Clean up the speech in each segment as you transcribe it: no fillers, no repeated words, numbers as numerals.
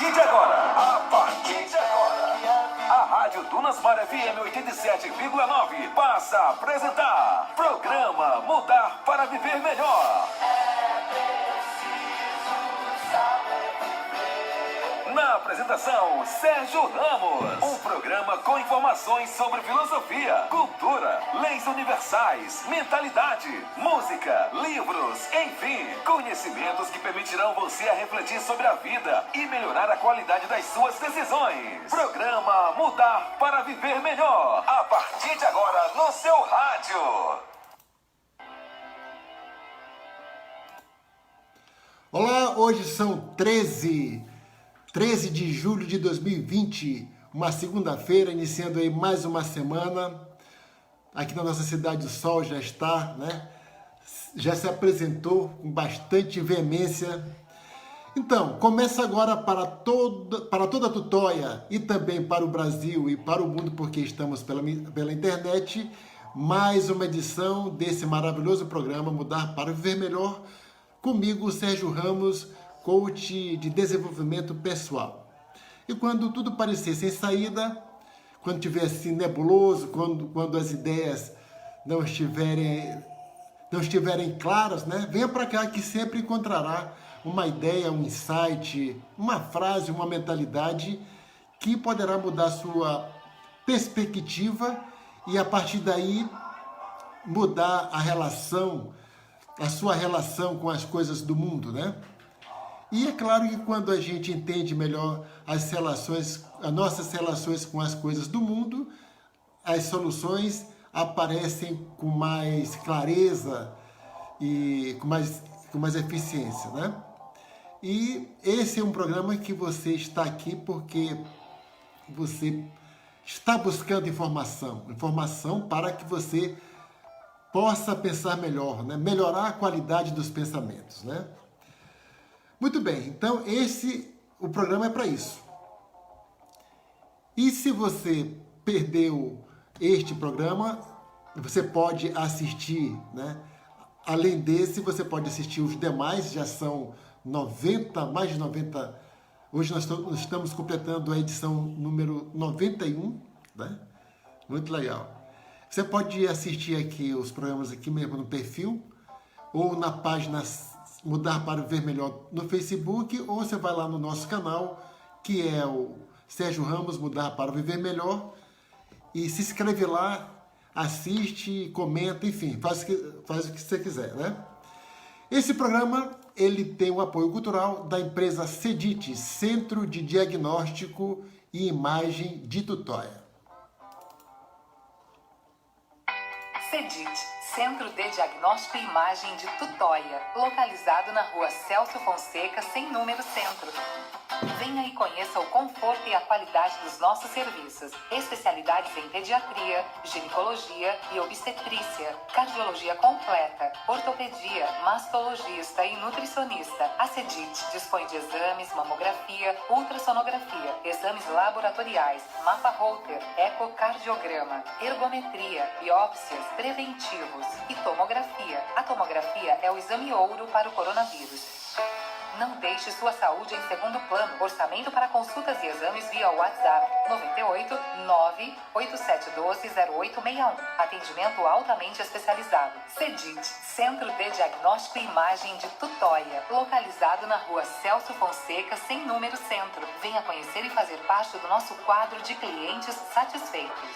A partir de agora, a Rádio Dunasmar FM 87,9 passa a apresentar Programa Mudar para Viver Melhor. Na apresentação, Sérgio Ramos. Um programa com informações sobre filosofia, cultura, leis universais, mentalidade, música, livros, enfim, conhecimentos que permitirão você a refletir sobre a vida e melhorar a qualidade das suas decisões. Programa Mudar para Viver Melhor. A partir de agora, no seu rádio. Olá, hoje são 13 de julho de 2020, uma segunda-feira, iniciando aí mais uma semana. Aqui na nossa cidade o sol já está, já se apresentou com bastante veemência. Então, começa agora para toda a Tutóia e também para o Brasil e para o mundo, porque estamos pela internet, mais uma edição desse maravilhoso programa Mudar para Viver Melhor, comigo, Sérgio Ramos, coach de desenvolvimento pessoal. E quando tudo parecer sem saída, quando estiver assim nebuloso, quando as ideias não estiverem claras, venha para cá que sempre encontrará uma ideia, um insight, uma frase, uma mentalidade que poderá mudar a sua perspectiva e a partir daí mudar a sua relação com as coisas do mundo, E é claro que quando a gente entende melhor as nossas relações com as coisas do mundo, as soluções aparecem com mais clareza e com mais eficiência, E esse é um programa que você está aqui porque você está buscando informação para que você possa pensar melhor, melhorar a qualidade dos pensamentos, Muito bem, então o programa é para isso. E se você perdeu este programa, você pode assistir, Além desse, você pode assistir os demais, já são 90, mais de 90. Hoje nós estamos completando a edição número 91, Muito legal. Você pode assistir aqui os programas aqui mesmo no perfil, ou na página Mudar para Viver Melhor no Facebook, ou você vai lá no nosso canal, que é o Sérgio Ramos Mudar para Viver Melhor, e se inscreve lá, assiste, comenta, enfim, faz o que você quiser, Esse programa, ele tem o apoio cultural da empresa CEDIT, Centro de Diagnóstico e Imagem de Tutóia. CEDIT, Centro de Diagnóstico e Imagem de Tutóia, localizado na rua Celso Fonseca, sem número centro. Venha e conheça o conforto e a qualidade dos nossos serviços. Especialidades em pediatria, ginecologia e obstetrícia, cardiologia completa, ortopedia, mastologista e nutricionista. A CEDIT dispõe de exames, mamografia, ultrassonografia, exames laboratoriais, mapa Holter, ecocardiograma, ergometria, biópsias, preventivos e tomografia. A tomografia é o exame ouro para o coronavírus. Não deixe sua saúde em segundo plano. Orçamento para consultas e exames via WhatsApp 98 98712 0861. Atendimento altamente especializado. CEDIT, Centro de Diagnóstico e Imagem de Tutóia, localizado na rua Celso Fonseca, sem número centro. Venha conhecer e fazer parte do nosso quadro de clientes satisfeitos.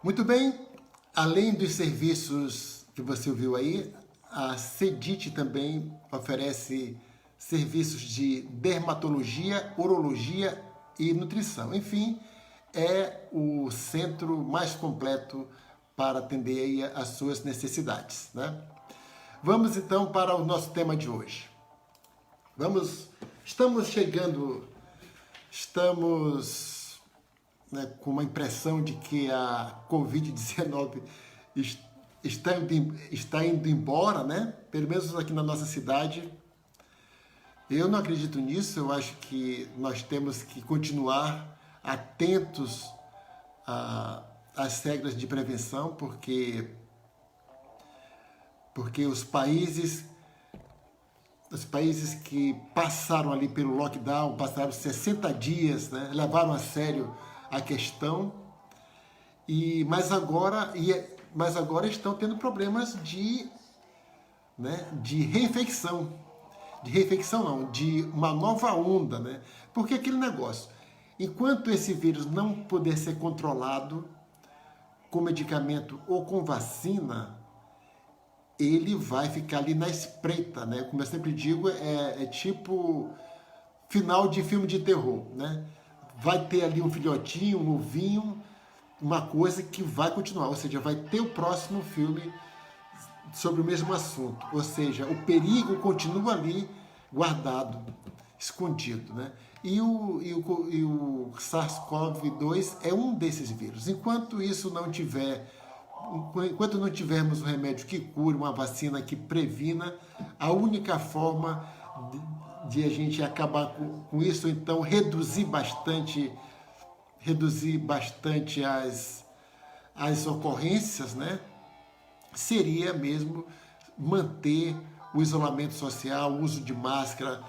Muito bem, além dos serviços que você ouviu aí, a CEDIT também oferece serviços de dermatologia, urologia e nutrição. Enfim, é o centro mais completo para atender aí as suas necessidades, Vamos então para o nosso tema de hoje. Estamos com uma impressão de que a Covid-19 está indo embora, Pelo menos aqui na nossa cidade. Eu não acredito nisso, eu acho que nós temos que continuar atentos às regras de prevenção, porque os países os países que passaram ali pelo lockdown, passaram 60 dias, né, levaram a sério a questão, mas agora estão tendo problemas de reinfecção. De reinfecção não, de uma nova onda, né? Porque aquele negócio, enquanto esse vírus não puder ser controlado com medicamento ou com vacina, ele vai ficar ali na espreita, né? Como eu sempre digo, é tipo final de filme de terror, né? Vai ter ali um filhotinho, um ovinho, uma coisa que vai continuar, ou seja, vai ter o próximo filme sobre o mesmo assunto, ou seja, o perigo continua ali guardado, escondido, né? E o SARS-CoV-2 é um desses vírus. Enquanto não tivermos um remédio que cure, uma vacina que previna, a única forma de a gente acabar com isso, então reduzir bastante as ocorrências, né? Seria mesmo manter o isolamento social, o uso de máscara,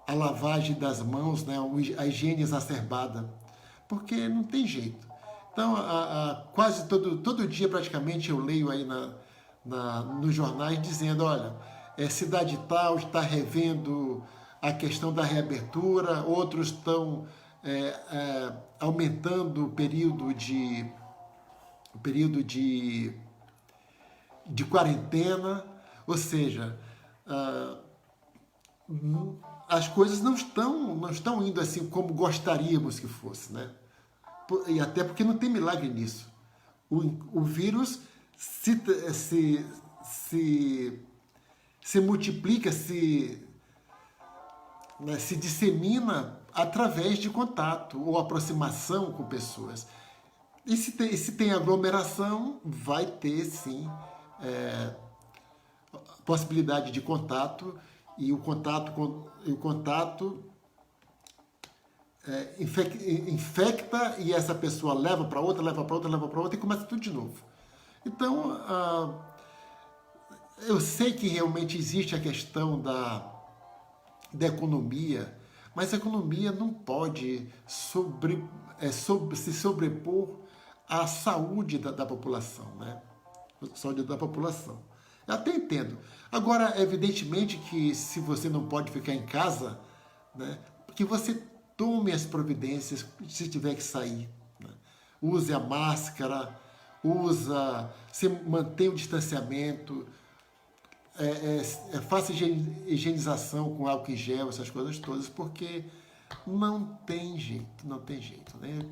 a lavagem das mãos, né? A higiene exacerbada, porque não tem jeito. Então, quase todo dia praticamente eu leio aí nos jornais dizendo, olha, cidade tal está revendo a questão da reabertura, outros estão aumentando o período de quarentena, ou seja, as coisas não estão indo assim como gostaríamos que fosse, né? E até porque não tem milagre nisso. O vírus se multiplica, se dissemina através de contato ou aproximação com pessoas. E se tem aglomeração, vai ter sim possibilidade de contato, e o contato infecta, e essa pessoa leva para outra, e começa tudo de novo. Então, eu sei que realmente existe a questão da economia, mas a economia não pode se sobrepor à saúde da população, né? A saúde da população. Eu até entendo. Agora, evidentemente que se você não pode ficar em casa, né, que você tome as providências se tiver que sair, né? Use a máscara, se mantenha o distanciamento, faça higienização com álcool em gel, essas coisas todas, porque não tem jeito, né?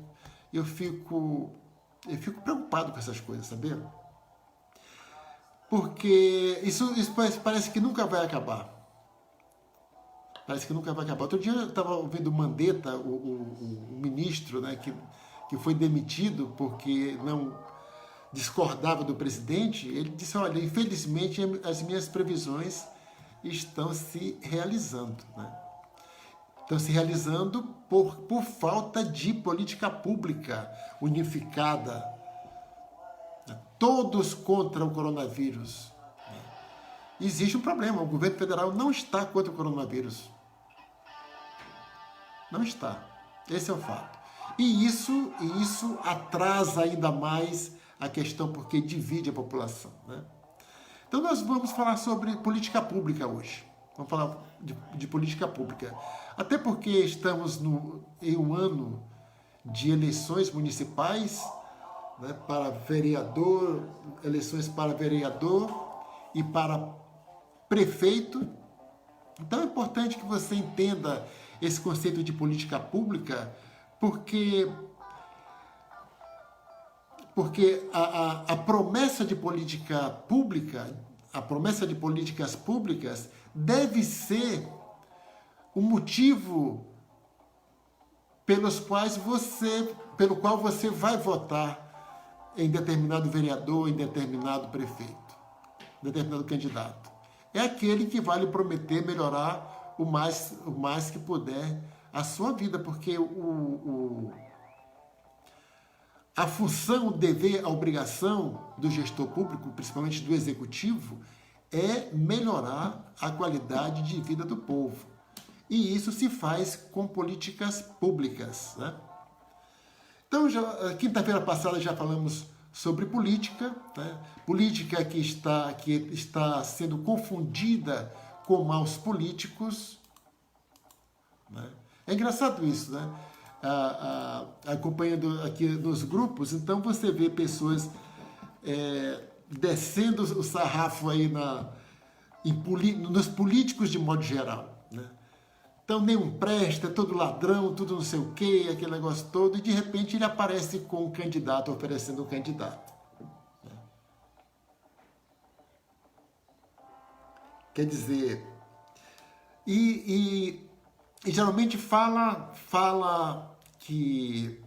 Eu fico preocupado com essas coisas, sabia? Porque isso parece que nunca vai acabar. Parece que nunca vai acabar. Outro dia eu estava ouvindo o Mandetta, o ministro, né, que foi demitido porque não discordava do presidente. Ele disse, olha, infelizmente as minhas previsões estão se realizando, né? Estão se realizando por falta de política pública unificada. Todos contra o coronavírus. Existe um problema, o governo federal não está contra o coronavírus. Não está. Esse é o fato. E isso atrasa ainda mais a questão, porque divide a população, né? Então nós vamos falar sobre política pública hoje. Vamos falar de política pública. Até porque estamos em um ano de eleições municipais, né, eleições para vereador e para prefeito. Então é importante que você entenda esse conceito de política pública, porque a promessa de política pública, a promessa de políticas públicas deve ser o motivo pelo qual você vai votar em determinado vereador, em determinado prefeito, determinado candidato. É aquele que vai lhe prometer melhorar o mais que puder a sua vida, porque a função, o dever, a obrigação do gestor público, principalmente do executivo, é melhorar a qualidade de vida do povo. E isso se faz com políticas públicas, né? Então, quinta-feira passada já falamos sobre política, né? Política que está sendo confundida com maus políticos, né? É engraçado isso, né? Acompanhando aqui nos grupos, então você vê pessoas descendo o sarrafo aí nos políticos de modo geral, né? Então, nenhum presta, todo ladrão, tudo não sei o quê, aquele negócio todo, e de repente ele aparece com um candidato, oferecendo um candidato. Quer dizer, e geralmente fala que,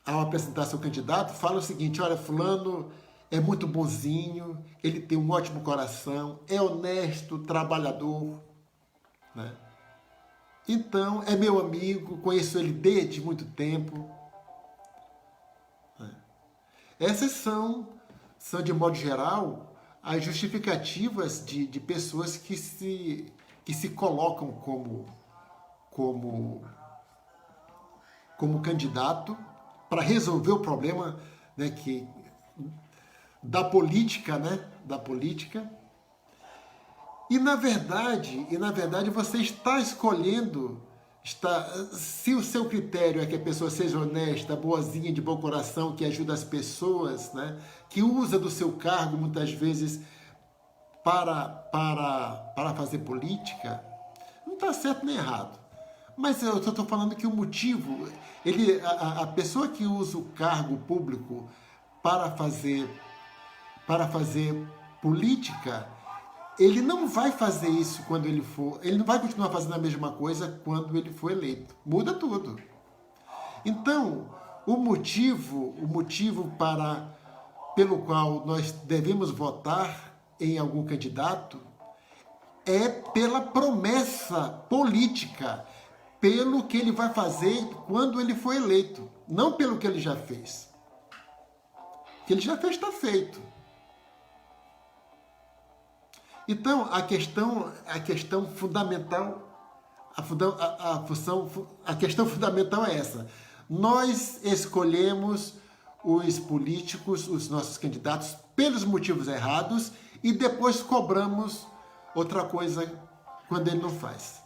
ao apresentar seu candidato, fala o seguinte: olha, fulano é muito bonzinho, ele tem um ótimo coração, é honesto, trabalhador, né? Então, é meu amigo, conheço ele desde muito tempo, né? Essas são, de modo geral, as justificativas de pessoas que se colocam como candidato para resolver o problema, né, da política, né? Da política. E na verdade você está escolhendo, se o seu critério é que a pessoa seja honesta, boazinha, de bom coração, que ajuda as pessoas, né, que usa do seu cargo muitas vezes para fazer política, não está certo nem errado. Mas eu estou falando que o motivo, a pessoa que usa o cargo público para fazer política, ele não vai fazer isso quando ele não vai continuar fazendo a mesma coisa quando ele for eleito. Muda tudo. Então, o motivo pelo qual nós devemos votar em algum candidato é pela promessa política, pelo que ele vai fazer quando ele for eleito, não pelo que ele já fez. O que ele já fez está feito. Então, a questão fundamental, a questão fundamental é essa. Nós escolhemos os políticos, os nossos candidatos, pelos motivos errados e depois cobramos outra coisa quando ele não faz.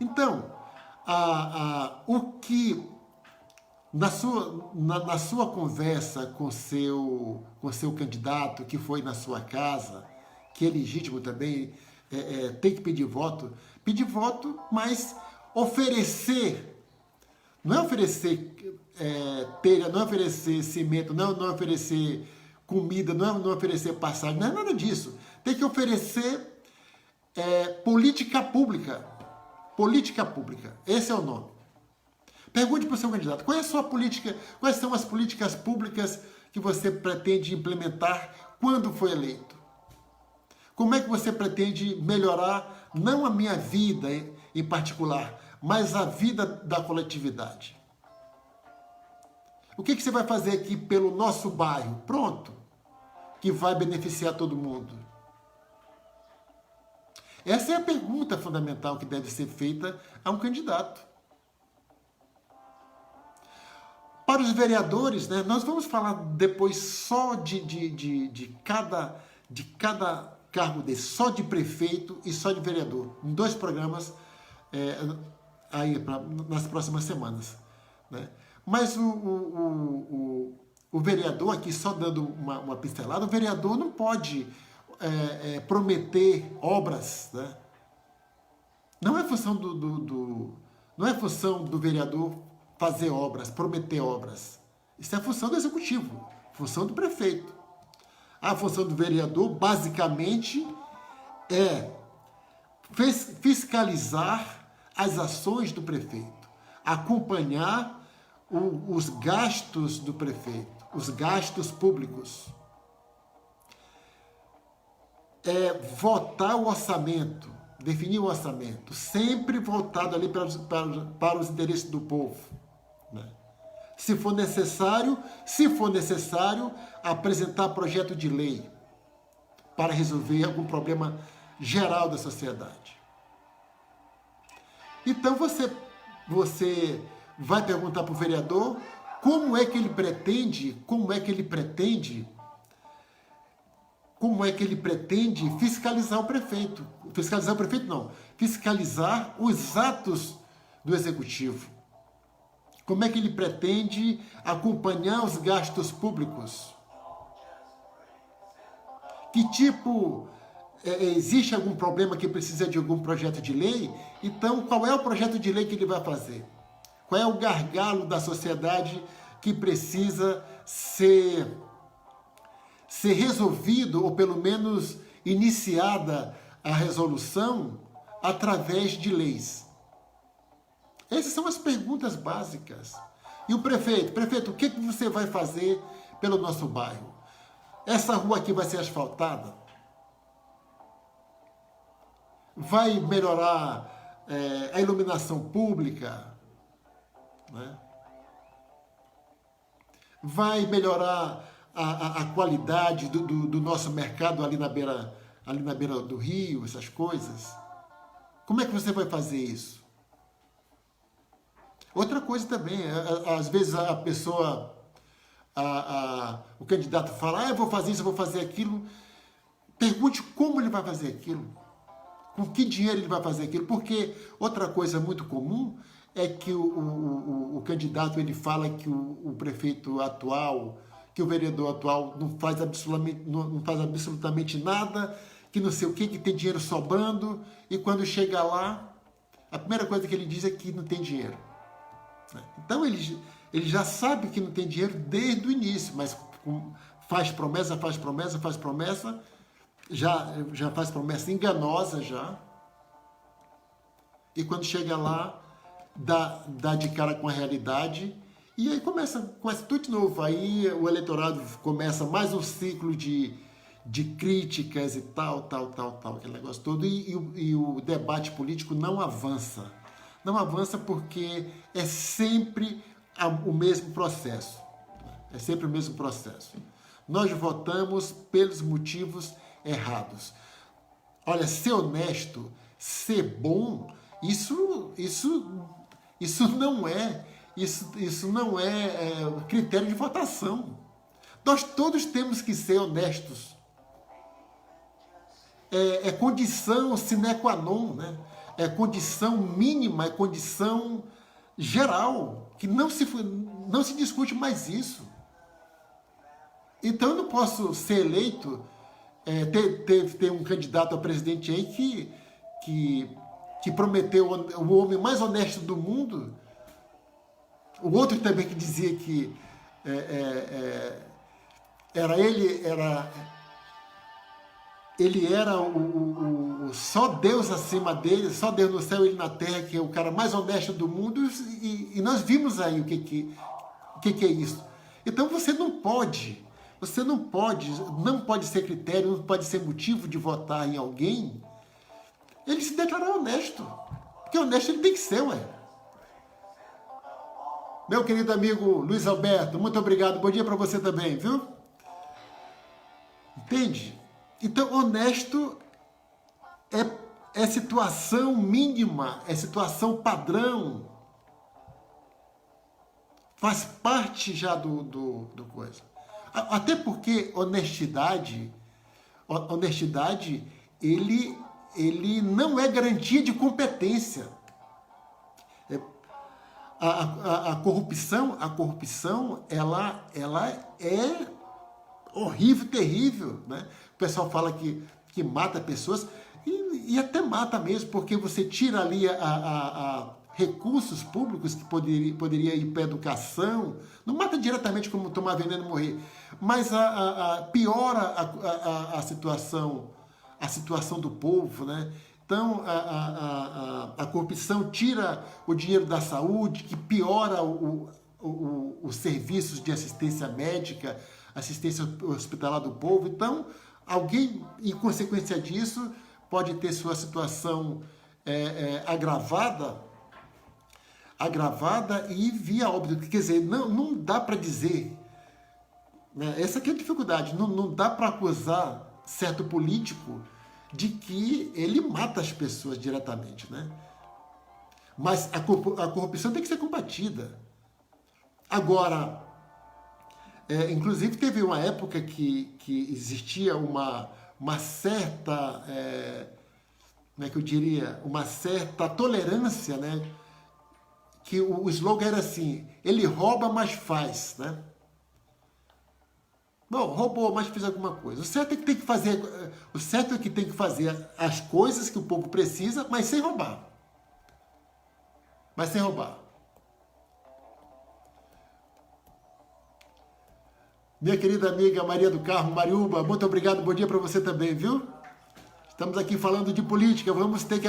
Então, o que na sua conversa com seu candidato, que foi na sua casa, que é legítimo também, tem que pedir voto, mas oferecer, não é oferecer telha, não é oferecer cimento, não é oferecer comida, não é oferecer passagem, não é nada disso. Tem que oferecer política pública. Política pública, esse é o nome. Pergunte para o seu candidato, qual é a sua política, quais são as políticas públicas que você pretende implementar quando for eleito? Como é que você pretende melhorar, não a minha vida em particular, mas a vida da coletividade? O que você vai fazer aqui pelo nosso bairro? Pronto, que vai beneficiar todo mundo. Essa é a pergunta fundamental que deve ser feita a um candidato. Para os vereadores, né, nós vamos falar depois só de cada cargo desse, só de prefeito e só de vereador, em 2 programas nas próximas semanas, né? Mas o vereador, aqui só dando uma pincelada, o vereador não pode prometer obras, né? Não é função não é função do vereador fazer obras, prometer obras. Isso é função do executivo, função do prefeito. A função do vereador, basicamente, é fiscalizar as ações do prefeito, acompanhar os gastos do prefeito, os gastos públicos, votar o orçamento, definir o orçamento, sempre voltado ali para os interesses do povo, né? Se for necessário, apresentar projeto de lei, para resolver algum problema geral da sociedade. Então você vai perguntar para o vereador como é que ele pretende fiscalizar o prefeito. Fiscalizar o prefeito não, fiscalizar os atos do executivo. Como é que ele pretende acompanhar os gastos públicos? Que tipo, existe algum problema que precisa de algum projeto de lei? Então, qual é o projeto de lei que ele vai fazer? Qual é o gargalo da sociedade que precisa ser resolvido, ou pelo menos iniciada a resolução através de leis? Essas são as perguntas básicas. E o prefeito, o que você vai fazer pelo nosso bairro? Essa rua aqui vai ser asfaltada? Vai melhorar a iluminação pública? Né? Vai melhorar a qualidade do nosso mercado ali na beira do rio, essas coisas? Como é que você vai fazer isso? Outra coisa também, às vezes a pessoa, o candidato fala, eu vou fazer isso, eu vou fazer aquilo. Pergunte como ele vai fazer aquilo, com que dinheiro ele vai fazer aquilo, porque outra coisa muito comum é que o candidato ele fala que o prefeito atual, que o vereador atual não faz absolutamente nada, que não sei o que tem dinheiro sobrando, e quando chega lá, a primeira coisa que ele diz é que não tem dinheiro. Então ele já sabe que não tem dinheiro desde o início, mas faz promessa, já faz promessa enganosa já, e quando chega lá, dá de cara com a realidade, e aí começa tudo de novo. Aí o eleitorado começa mais um ciclo de críticas e tal, aquele negócio todo, e o debate político não avança. Não avança porque é sempre o mesmo processo. É sempre o mesmo processo. Nós votamos pelos motivos errados. Olha, ser honesto, ser bom, isso não é critério de votação. Nós todos temos que ser honestos. É condição sine qua non, né? É condição mínima, é condição geral, que não se discute mais isso. Então eu não posso ser eleito, ter um candidato a presidente aí que prometeu o homem mais honesto do mundo, o outro também que dizia que ele era só Deus acima dele, só Deus no céu e ele na terra, que é o cara mais honesto do mundo, e nós vimos aí o que é isso. Então você não pode ser critério, não pode ser motivo de votar em alguém ele se declarar honesto, porque honesto ele tem que ser, ué. Meu querido amigo Luiz Alberto, muito obrigado, bom dia para você também, viu? Entende? Então, honesto é situação mínima, é situação padrão. Faz parte já do coisa. Até porque honestidade, ele não é garantia de competência. A corrupção, ela é horrível, terrível, né? O pessoal fala que mata pessoas, e até mata mesmo, porque você tira ali recursos públicos que poderia ir para a educação, não mata diretamente como tomar veneno e morrer, mas piora a situação do povo, né? Então, a corrupção tira o dinheiro da saúde, que piora os serviços de assistência médica, assistência hospitalar do povo. Então, alguém, em consequência disso, pode ter sua situação agravada e via óbito. Quer dizer, não dá para dizer, né? Essa aqui é a dificuldade, não dá para acusar certo político de que ele mata as pessoas diretamente, né? Mas a corrupção tem que ser combatida. Agora, inclusive teve uma época que existia uma certa, como é que eu diria, uma certa tolerância, né? Que o slogan era assim: ele rouba, mas faz, né? Bom, roubou, mas fez alguma coisa. O certo é que tem que fazer, o certo é que tem que fazer as coisas que o povo precisa, mas sem roubar. Mas sem roubar. Minha querida amiga Maria do Carmo, Mariúba, muito obrigado, bom dia para você também, viu? Estamos aqui falando de política, vamos ter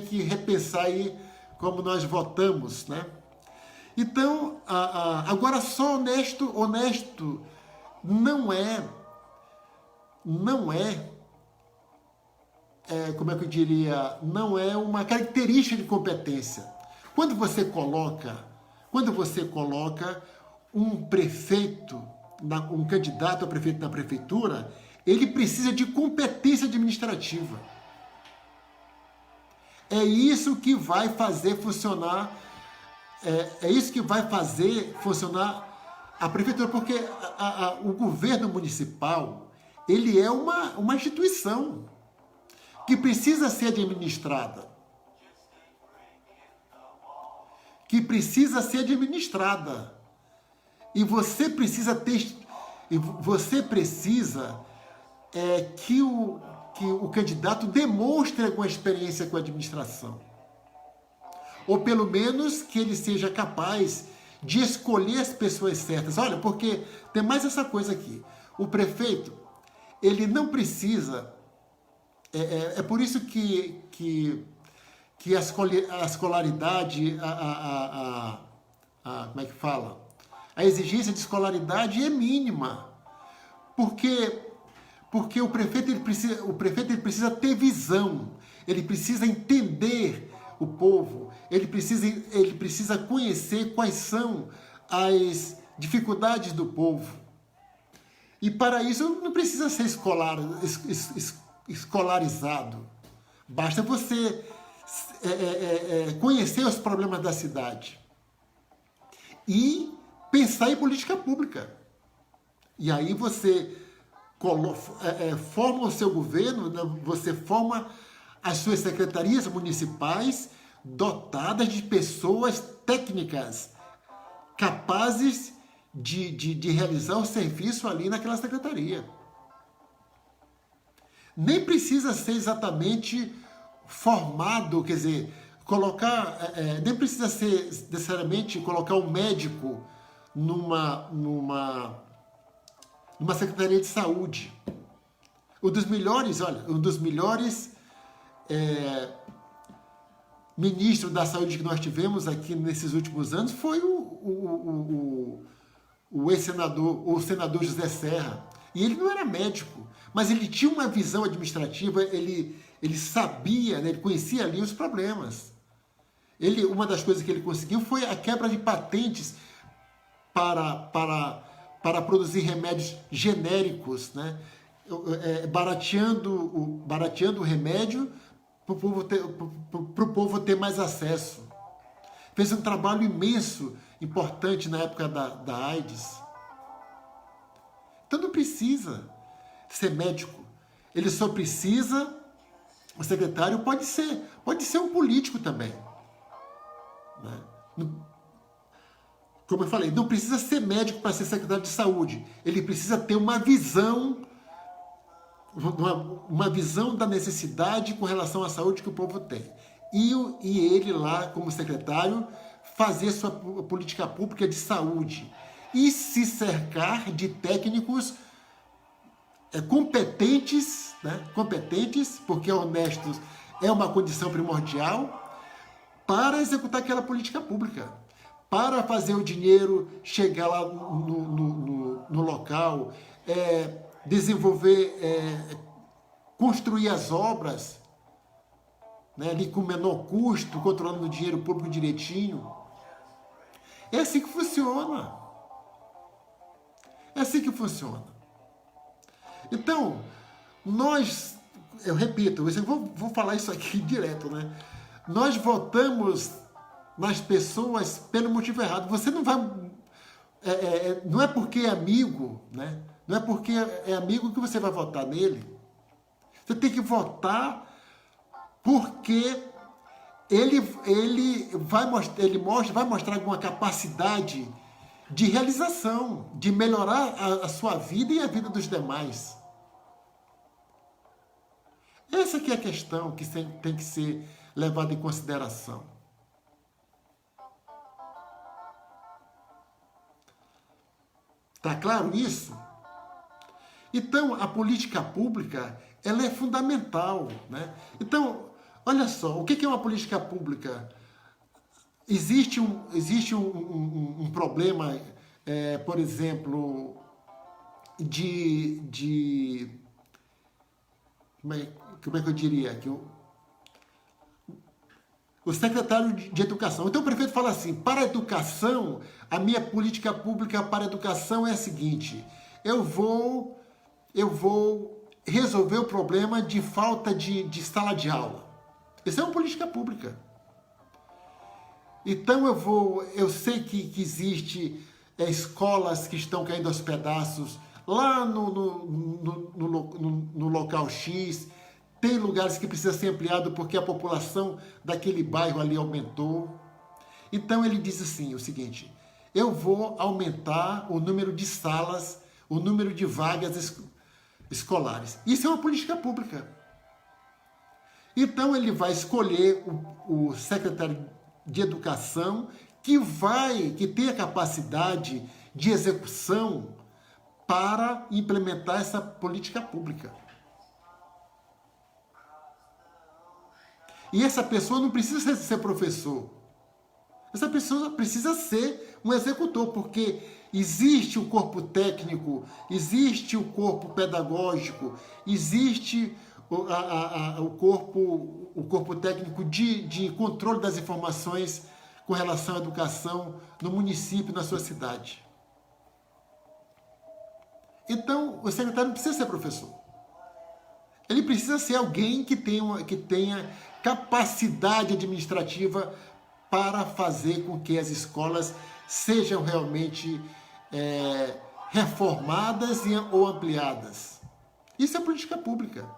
que repensar aí como nós votamos, né? Então, agora só honesto não é, como é que eu diria, não é uma característica de competência. Quando você coloca um prefeito, um candidato a prefeito na prefeitura, ele precisa de competência administrativa. É isso que vai fazer funcionar, a prefeitura, porque o governo municipal, ele é uma instituição que precisa ser administrada. E você precisa que o candidato demonstre alguma experiência com a administração. Ou pelo menos que ele seja capaz de escolher as pessoas certas. Olha, porque tem mais essa coisa aqui. O prefeito, ele não precisa... É por isso que a escolaridade, como é que fala? A exigência de escolaridade é mínima. Porque o prefeito ele precisa ter visão, ele precisa entender o povo, ele precisa conhecer quais são as dificuldades do povo. E para isso não precisa ser escolarizado. Basta você conhecer os problemas da cidade e pensar em política pública. E aí você forma o seu governo, você forma as suas secretarias municipais dotadas de pessoas técnicas capazes de realizar o serviço ali naquela secretaria. Nem precisa ser exatamente formado, quer dizer, nem precisa ser necessariamente colocar um médico numa secretaria de saúde. Um dos melhores ministros da saúde que nós tivemos aqui nesses últimos anos foi o senador José Serra. E ele não era médico, mas ele tinha uma visão administrativa, ele sabia, né, ele conhecia ali os problemas. Uma das coisas que ele conseguiu foi a quebra de patentes para produzir remédios genéricos, né? Barateando o remédio para o povo ter mais acesso. Fez um trabalho imenso, importante na época da AIDS. Então não precisa ser médico. Ele só precisa... O secretário pode ser um político também. Né? Como eu falei, não precisa ser médico para ser secretário de saúde. Ele precisa ter uma visão da necessidade com relação à saúde que o povo tem. E ele lá, como secretário, fazer sua política pública de saúde. E se cercar de técnicos competentes, né? Competentes, porque honestos é uma condição primordial, para executar aquela política pública. Para fazer o dinheiro chegar lá no local, desenvolver, construir as obras, né, ali com menor custo, controlando o dinheiro público direitinho. É assim que funciona. É assim que funciona. Então, eu repito, eu vou falar isso aqui direto, né? Nós votamos nas pessoas pelo motivo errado. Você não vai... não é porque é amigo, né? Não é porque é amigo que você vai votar nele. Você tem que votar porque ele vai mostrar alguma capacidade de realização, de melhorar a sua vida e a vida dos demais. Essa que é a questão que tem que ser levada em consideração. Tá claro isso? Então, a política pública, ela é fundamental, né? Então, olha só, o que é uma política pública? Existe um problema, por exemplo, como é que eu diria? Que o secretário de Educação. Então o prefeito fala assim, para a educação, a minha política pública para a educação é a seguinte, eu vou resolver o problema de falta de sala de aula. Isso é uma política pública. Então eu sei que existe escolas que estão caindo aos pedaços lá no local X, tem lugares que precisa ser ampliado porque a população daquele bairro ali aumentou. Então ele diz assim, o seguinte, eu vou aumentar o número de salas, o número de vagas escolares. Isso é uma política pública. Então ele vai escolher o secretário de Educação que tem a capacidade de execução para implementar essa política pública. E essa pessoa não precisa ser professor. Essa pessoa precisa ser um executor, porque existe o corpo técnico, existe o corpo pedagógico, existe o corpo técnico de controle das informações com relação à educação no município, na sua cidade. Então, o secretário não precisa ser professor. Ele precisa ser alguém que tenha capacidade administrativa para fazer com que as escolas sejam realmente reformadas ou ampliadas. Isso é política pública.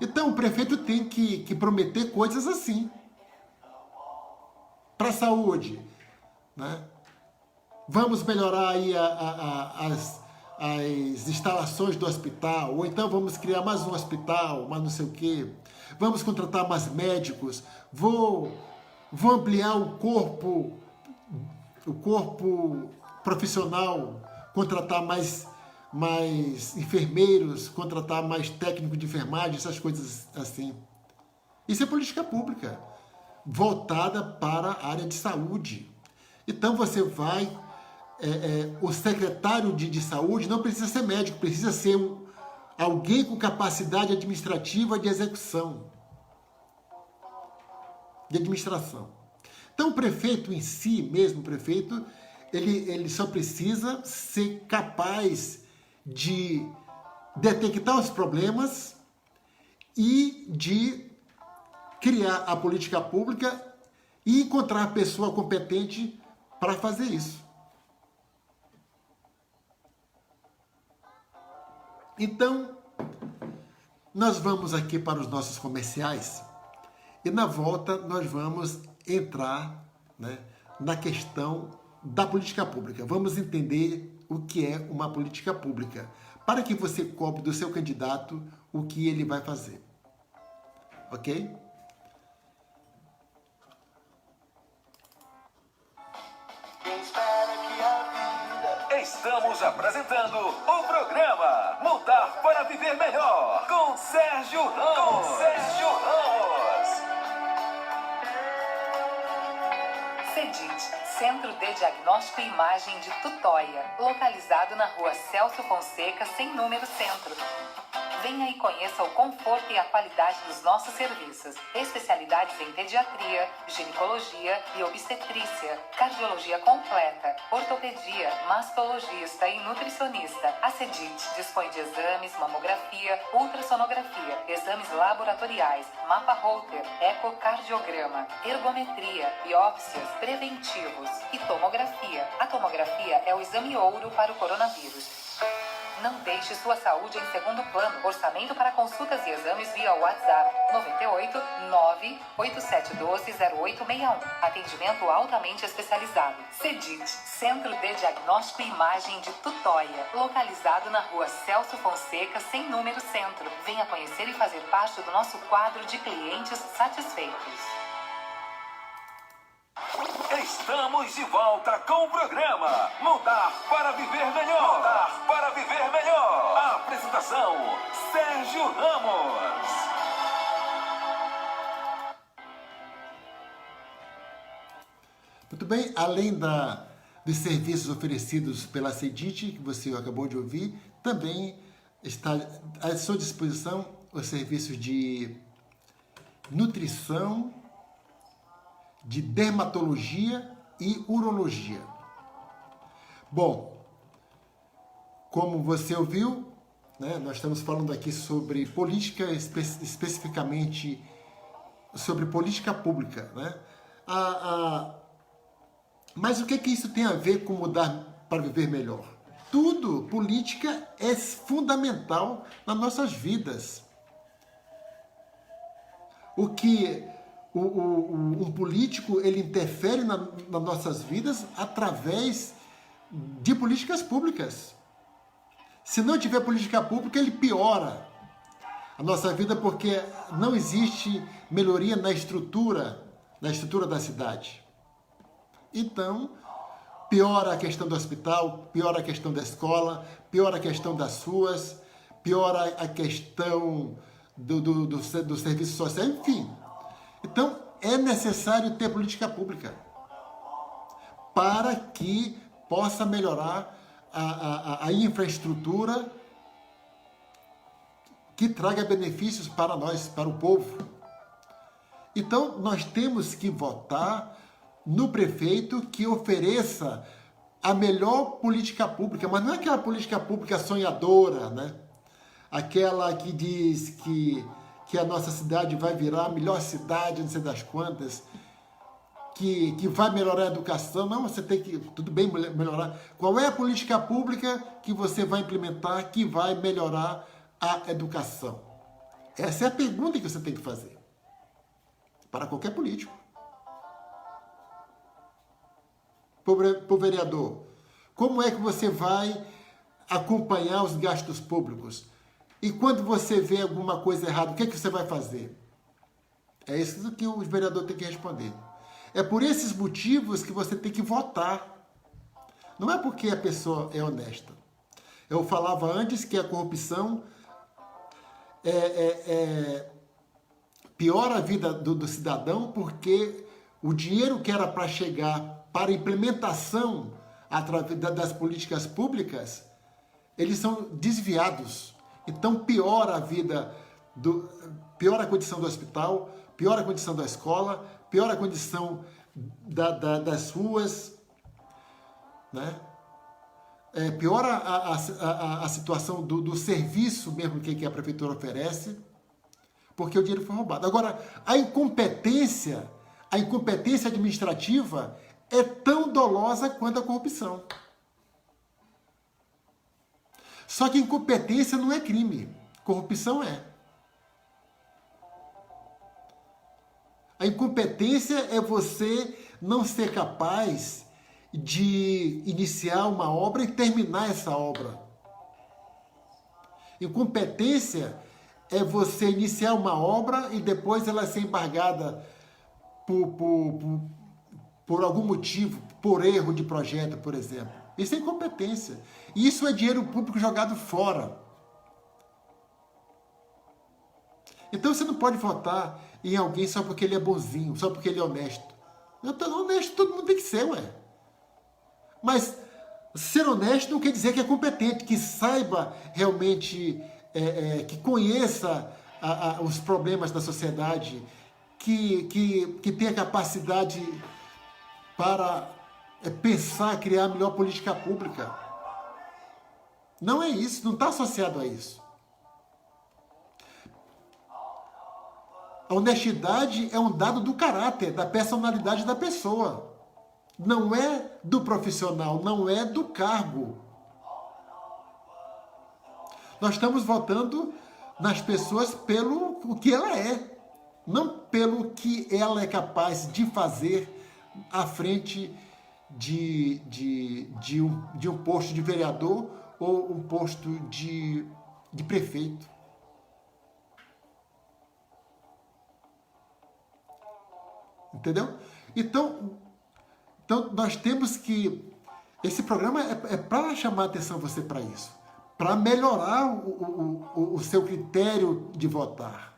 Então, o prefeito tem que prometer coisas assim. Para a saúde, né? Vamos melhorar aí as instalações do hospital, ou então vamos criar mais um hospital, mais não sei o quê. Vamos contratar mais médicos, vou ampliar o corpo profissional, contratar mais enfermeiros, contratar mais técnico de enfermagem, essas coisas assim. Isso é política pública, voltada para a área de saúde. Então você vai... o secretário de saúde não precisa ser médico, precisa ser alguém com capacidade administrativa de execução, de administração. Então o prefeito em si mesmo, ele só precisa ser capaz de detectar os problemas e de criar a política pública e encontrar a pessoa competente para fazer isso. Então, nós vamos aqui para os nossos comerciais e na volta nós vamos entrar, né, na questão da política pública. Vamos entender o que é uma política pública, para que você cobre do seu candidato o que ele vai fazer. Ok? Estamos apresentando o programa Mudar para Viver Melhor, com Sérgio Ramos. CEDIT, Centro de Diagnóstico e Imagem de Tutóia, localizado na rua Celso Fonseca, sem número centro. Venha e conheça o conforto e a qualidade dos nossos serviços. Especialidades em pediatria, ginecologia e obstetrícia, cardiologia completa, ortopedia, mastologista e nutricionista. A Cedit dispõe de exames, mamografia, ultrassonografia, exames laboratoriais, mapa Holter, ecocardiograma, ergometria, biópsias, preventivos e tomografia. A tomografia é o exame ouro para o coronavírus. Não deixe sua saúde em segundo plano. Orçamento para consultas e exames via WhatsApp 98 98712 0861. Atendimento altamente especializado. Cedit, Centro de Diagnóstico e Imagem de Tutóia, localizado na Rua Celso Fonseca, sem número centro. Venha conhecer e fazer parte do nosso quadro de clientes satisfeitos. Estamos de volta com o programa Mudar para Viver Melhor. Mudar para Viver Melhor. A apresentação, Sérgio Ramos. Muito bem, além dos serviços oferecidos pela Cedit, que você acabou de ouvir, também está à sua disposição os serviços de nutrição, de dermatologia e urologia. Bom, como você ouviu, né, nós estamos falando aqui sobre política, especificamente sobre política pública, né? Mas o que isso tem a ver com mudar para viver melhor? Tudo, política é fundamental nas nossas vidas. O que um político, ele interfere nas nossas vidas através de políticas públicas. Se não tiver política pública, ele piora a nossa vida, porque não existe melhoria na estrutura da cidade. Então, piora a questão do hospital, piora a questão da escola, piora a questão das ruas, piora a questão do serviço social, enfim. Então, é necessário ter política pública para que possa melhorar a infraestrutura que traga benefícios para nós, para o povo. Então, nós temos que votar no prefeito que ofereça a melhor política pública, mas não é aquela política pública sonhadora, né? Aquela que diz que a nossa cidade vai virar a melhor cidade, não sei das quantas, que vai melhorar a educação. Não, você tem que, tudo bem, melhorar. Qual é a política pública que você vai implementar que vai melhorar a educação? Essa é a pergunta que você tem que fazer para qualquer político. Para o vereador, como é que você vai acompanhar os gastos públicos? E quando você vê alguma coisa errada, o que você vai fazer? É isso que o vereador tem que responder. É por esses motivos que você tem que votar. Não é porque a pessoa é honesta. Eu falava antes que a corrupção piora a vida do cidadão, porque o dinheiro que era para chegar para a implementação através das políticas públicas, eles são desviados. Então piora a vida, piora a condição do hospital, piora a condição da escola, piora a condição das ruas, né? Piora a situação do serviço mesmo que a prefeitura oferece, porque o dinheiro foi roubado. Agora, a incompetência administrativa é tão dolosa quanto a corrupção. Só que incompetência não é crime, corrupção é. A incompetência é você não ser capaz de iniciar uma obra e terminar essa obra. Incompetência é você iniciar uma obra e depois ela ser embargada por algum motivo, por erro de projeto, por exemplo. Isso é incompetência. Isso é dinheiro público jogado fora. Então você não pode votar em alguém só porque ele é bonzinho, só porque ele é honesto. Honesto todo mundo tem que ser, ué. Mas ser honesto não quer dizer que é competente, que saiba realmente que conheça os problemas da sociedade, que tenha capacidade para pensar, criar a melhor política pública. Não é isso, não está associado a isso. A honestidade é um dado do caráter, da personalidade da pessoa. Não é do profissional, não é do cargo. Nós estamos votando nas pessoas pelo o que ela é, não pelo que ela é capaz de fazer à frente de um posto de vereador ou um posto de prefeito. Entendeu? Então nós temos que... Esse programa é para chamar a atenção você para isso, para melhorar o seu critério de votar.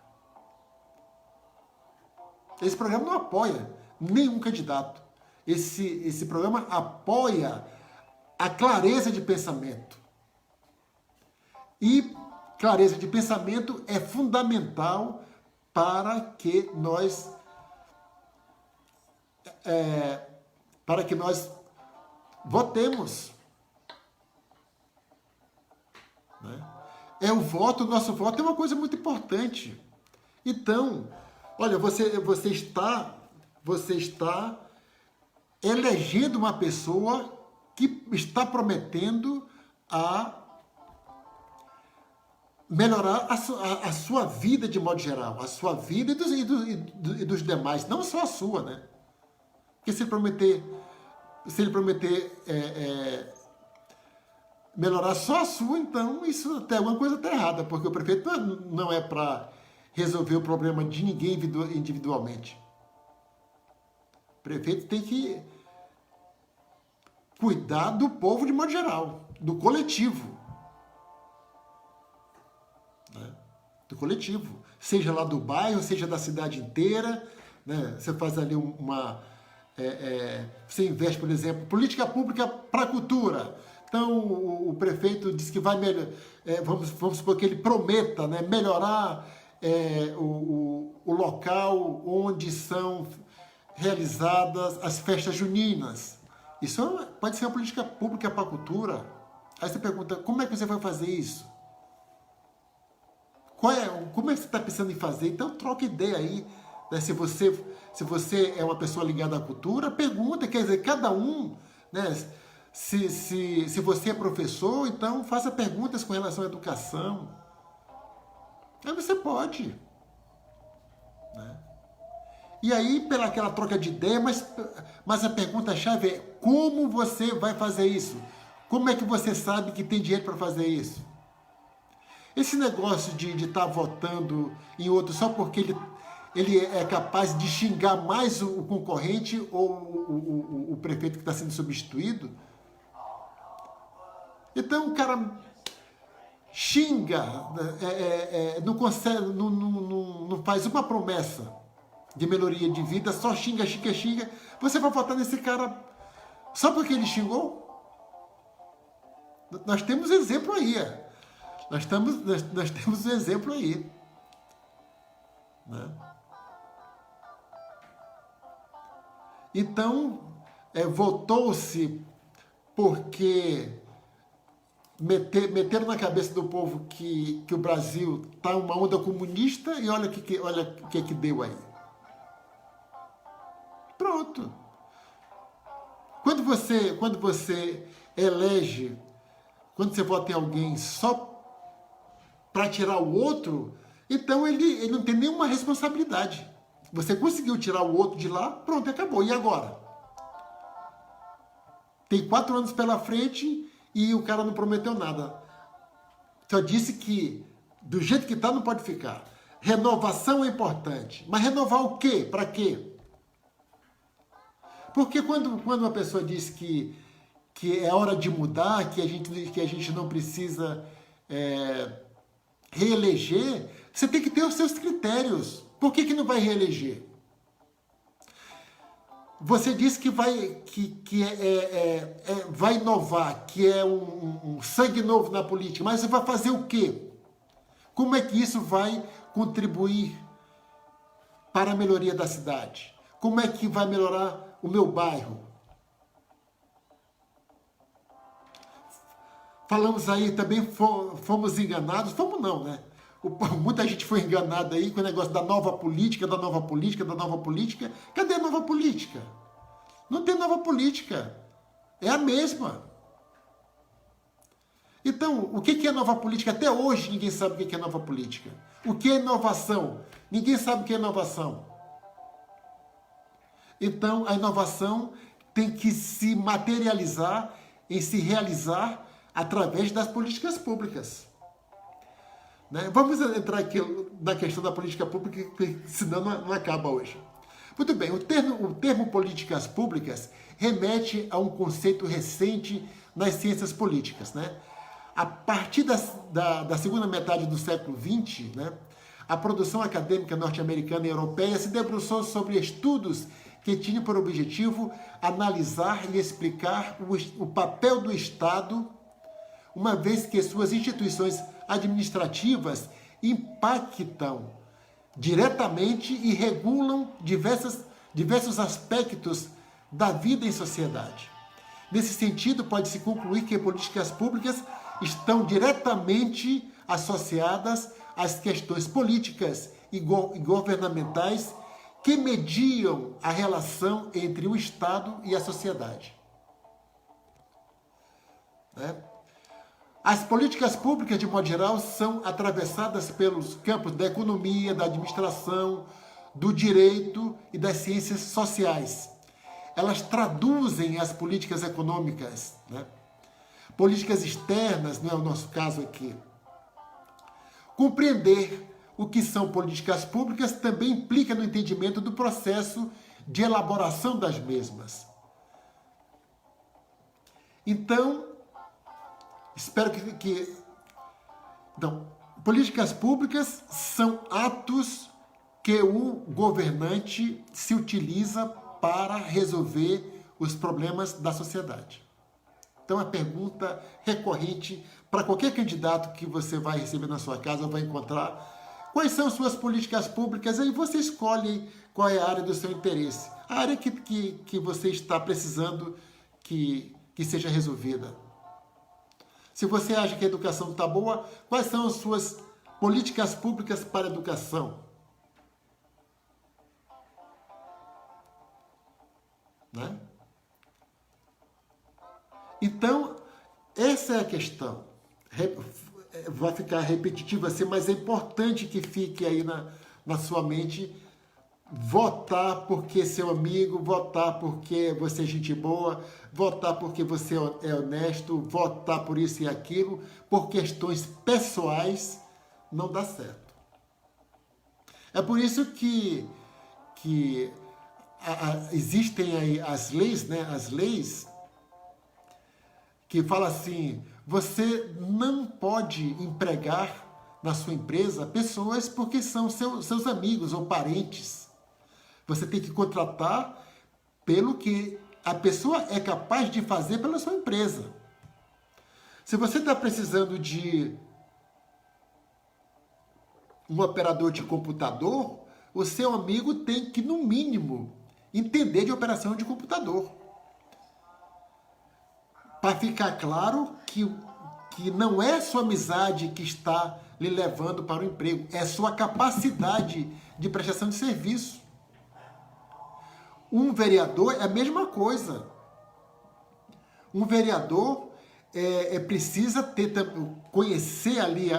Esse programa não apoia nenhum candidato. Esse programa apoia a clareza de pensamento. E clareza de pensamento é fundamental para que nós votemos. Né? O nosso voto é uma coisa muito importante. Então, olha, você está elegendo uma pessoa que está prometendo a melhorar a sua vida de modo geral, a sua vida e dos demais, não só a sua, né? Porque se ele prometer melhorar só a sua, então isso até alguma coisa está errada, porque o prefeito não é para resolver o problema de ninguém individualmente. O prefeito tem que cuidar do povo de modo geral, do coletivo. Né? Do coletivo. Seja lá do bairro, seja da cidade inteira. Né? Você faz ali você investe, por exemplo, política pública para a cultura. Então, o prefeito diz que vai vamos supor que ele prometa, né, melhorar o local onde são realizadas as festas juninas. Isso pode ser uma política pública para a cultura. Aí você pergunta, como é que você vai fazer isso? Como é que você está pensando em fazer? Então, troca ideia aí. Né? Se você é uma pessoa ligada à cultura, pergunta, quer dizer, cada um, né? Se você é professor, então faça perguntas com relação à educação. Aí você pode. Né? E aí, pela aquela troca de ideia, mas a pergunta-chave é, como você vai fazer isso? Como é que você sabe que tem dinheiro para fazer isso? Esse negócio de estar votando em outro só porque ele é capaz de xingar mais o concorrente ou o prefeito que está sendo substituído. Então o cara xinga, não consegue, não faz uma promessa de melhoria de vida, só xinga. Você vai votar nesse cara só porque ele xingou? Nós temos exemplo aí. Nós temos um exemplo aí. Né? Então, votou-se porque meteram na cabeça do povo que o Brasil está uma onda comunista e olha o que deu aí. Pronto. Quando você elege, quando você vota em alguém só para tirar o outro, então ele não tem nenhuma responsabilidade. Você conseguiu tirar o outro de lá, pronto, acabou. E agora? Tem 4 anos pela frente e o cara não prometeu nada. Só disse que do jeito que está não pode ficar. Renovação é importante. Mas renovar o quê? Para quê? Porque quando uma pessoa diz que é hora de mudar, que a gente não precisa reeleger, você tem que ter os seus critérios. Por que não vai reeleger? Você disse que vai inovar, que é um sangue novo na política, mas você vai fazer o quê? Como é que isso vai contribuir para a melhoria da cidade? Como é que vai melhorar o meu bairro? Falamos aí também, fomos enganados, fomos não, né? Muita gente foi enganada aí com o negócio da nova política, da nova política, da nova política. Cadê a nova política? Não tem nova política. É a mesma. Então, o que é nova política? Até hoje ninguém sabe o que é nova política. O que é inovação? Ninguém sabe o que é inovação. Então, a inovação tem que se materializar e se realizar através das políticas públicas. Né? Vamos entrar aqui na questão da política pública, senão não acaba hoje. Muito bem, o termo políticas públicas remete a um conceito recente nas ciências políticas. Né? A partir da segunda metade do século XX, né, a produção acadêmica norte-americana e europeia se debruçou sobre estudos que tinham por objetivo analisar e explicar o papel do Estado, uma vez que suas instituições administrativas impactam diretamente e regulam diversos aspectos da vida em sociedade. Nesse sentido, pode-se concluir que políticas públicas estão diretamente associadas às questões políticas e governamentais que mediam a relação entre o Estado e a sociedade. Né? As políticas públicas, de modo geral, são atravessadas pelos campos da economia, da administração, do direito e das ciências sociais. Elas traduzem as políticas econômicas, né? Políticas externas, não é o nosso caso aqui. Compreender o que são políticas públicas também implica no entendimento do processo de elaboração das mesmas. Então, espero que então, políticas públicas são atos que o governante se utiliza para resolver os problemas da sociedade. Então, a pergunta recorrente para qualquer candidato que você vai receber na sua casa, vai encontrar quais são suas políticas públicas, aí você escolhe qual é a área do seu interesse, a área que você está precisando que seja resolvida. Se você acha que a educação está boa, quais são as suas políticas públicas para a educação? Né? Então, essa é a questão. Vai ficar repetitivo assim, mas é importante que fique aí na sua mente. Votar porque é seu amigo, votar porque você é gente boa, votar porque você é honesto, votar por isso e aquilo, por questões pessoais, não dá certo. É por isso que existem aí as leis, né? As leis que falam assim, você não pode empregar na sua empresa pessoas porque são seus amigos ou parentes. Você tem que contratar pelo que a pessoa é capaz de fazer pela sua empresa. Se você está precisando de um operador de computador, o seu amigo tem que, no mínimo, entender de operação de computador. Para ficar claro que não é sua amizade que está lhe levando para o emprego, é sua capacidade de prestação de serviço. Um vereador é a mesma coisa. Um vereador precisa conhecer ali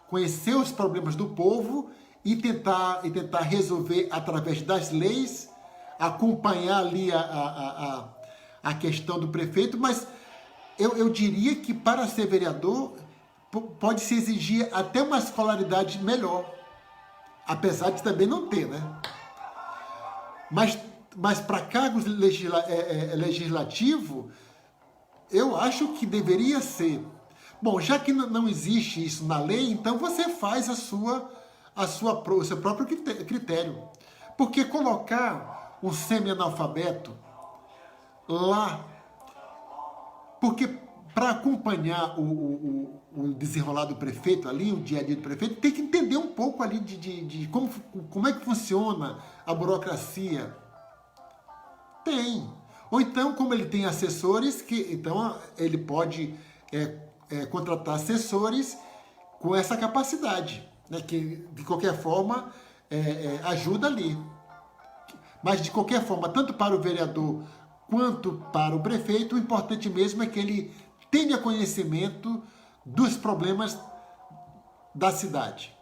conhecer os problemas do povo e tentar resolver através das leis, acompanhar ali a questão do prefeito, mas eu diria que para ser vereador pode-se exigir até uma escolaridade melhor, apesar de também não ter, né? Mas para cargos legislativo, eu acho que deveria ser. Bom, já que não existe isso na lei, então você faz o seu próprio critério. Porque colocar um semi-analfabeto lá, porque para acompanhar o desenrolar do prefeito ali, o dia a dia do prefeito, tem que entender um pouco ali de como é que funciona a burocracia. Tem. Ou então, como ele tem assessores, então ele pode contratar assessores com essa capacidade, né, que de qualquer forma ajuda ali. Mas de qualquer forma, tanto para o vereador quanto para o prefeito, o importante mesmo é que ele tenha conhecimento dos problemas da cidade.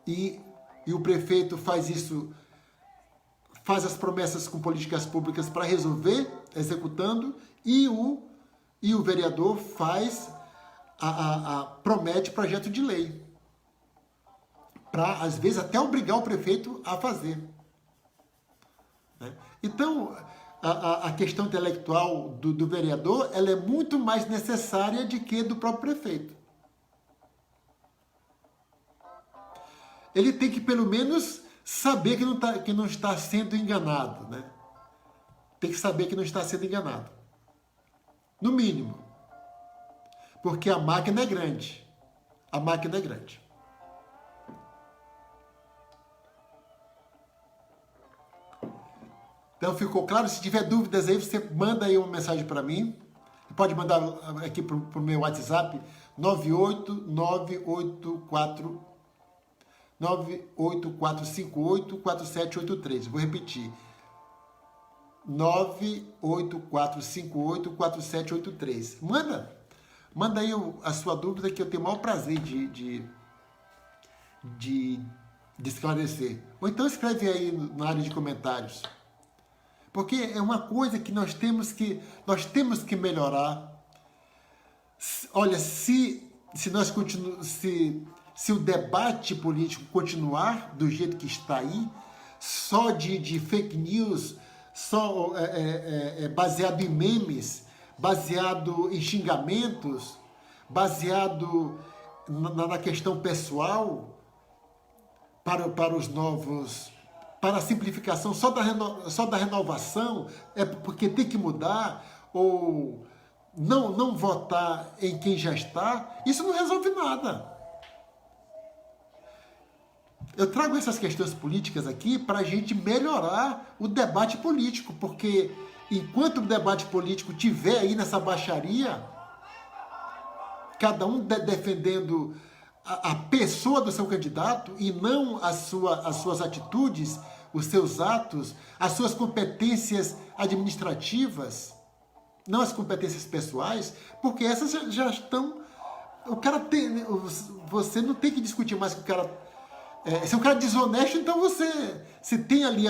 E o prefeito faz isso, faz as promessas com políticas públicas para resolver, executando, e o vereador faz, promete projeto de lei, para, às vezes, até obrigar o prefeito a fazer. Então, a questão intelectual do vereador, ela é muito mais necessária do que do próprio prefeito. Ele tem que, pelo menos, saber que não está sendo enganado, né? Tem que saber que não está sendo enganado. No mínimo. Porque a máquina é grande. A máquina é grande. Então ficou claro? Se tiver dúvidas aí, você manda aí uma mensagem para mim. Pode mandar aqui para o meu WhatsApp, 98458-4783. Vou repetir. 98458-4783. Manda aí a sua dúvida, que eu tenho o maior prazer de esclarecer. Ou então escreve aí na área de comentários. Porque é uma coisa que nós temos que melhorar. Olha, se o debate político continuar do jeito que está aí, só de fake news, só baseado em memes, baseado em xingamentos, baseado na questão pessoal, para os novos, para a simplificação só da renovação, é porque tem que mudar, ou não votar em quem já está, isso não resolve nada. Eu trago essas questões políticas aqui para a gente melhorar o debate político, porque enquanto o debate político tiver aí nessa baixaria, cada um defendendo a pessoa do seu candidato e não as suas atitudes, os seus atos, as suas competências administrativas, não as competências pessoais, porque essas já estão... Você não tem que discutir mais com o cara... se é um cara desonesto, então se tem ali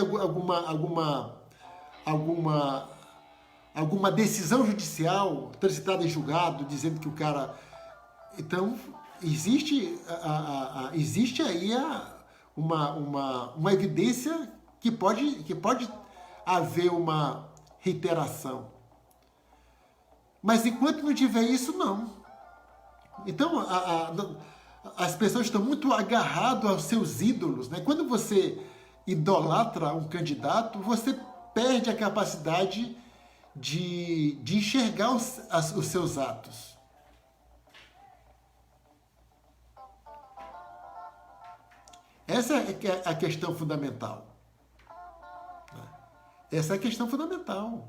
alguma decisão judicial transitada em julgado dizendo que o cara... Então, existe aí uma evidência que pode haver uma reiteração. Mas enquanto não tiver isso, não. Então, as pessoas estão muito agarradas aos seus ídolos, né? Quando você idolatra um candidato, você perde a capacidade de enxergar os seus atos. Essa é a questão fundamental. Essa é a questão fundamental.